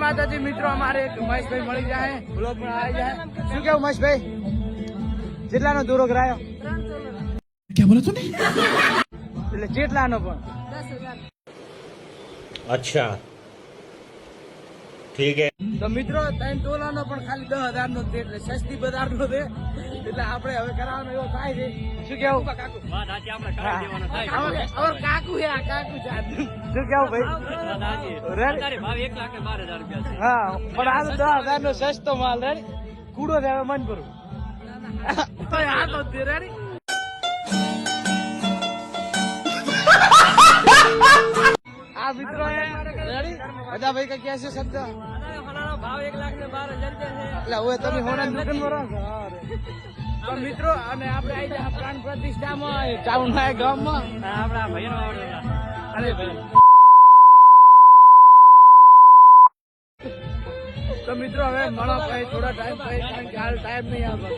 માતાજી મિત્રો, અમારે એક મહેશભાઈ મળી જાય, બ્લોગ પણ આવી જાય. શું કેવું મહેશભાઈ, કેટલાનો દોરો કરાયો? क्या बोला तूने? એટલે કેટલાનો પણ? अच्छा ठीक है. તો મિત્રો 3 તોલાનો પણ ખાલી 10,000 નો છે, એટલે સસ્તી બજાર નો છે. એટલે આપણે હવે કરાવવાનો એવો થાય છે. શું કેવું કાકુ? વાત સાચી, આપણે કરાવી દેવાનો થાય. અમાર કાકુ છે, આ કાકુ છે. શું કેવું ભાઈ? વાત સાચી. રેડી? અત્યારે ભાવ 1,12,000 રૂપિયા છે. હા, પણ આ તો 10,000 નો સસ્તો માલ. રેડી? કૂડો છે, હવે મન ભરું. તો આ તો છે. રેડી? આ મિત્રો રેડી? બધા ભાઈ કઈ કહે છે શબ્દ? ભાવ 1,12,000 રૂપિયા છે. એટલે હવે તમે હોના દુકાન માં રહો. તો મિત્રો, અને આપણે આવી જાય પ્રાણ પ્રતિષ્ઠામાં ટાઉન ના ગામમાં. આપણા ભાઈનો આવડે. અરે ભાઈ, તો મિત્રો હવે મળો પછી થોડા ટાઈમ પછી, કારણ કે હાલ ટાઈમ નહીં આપે.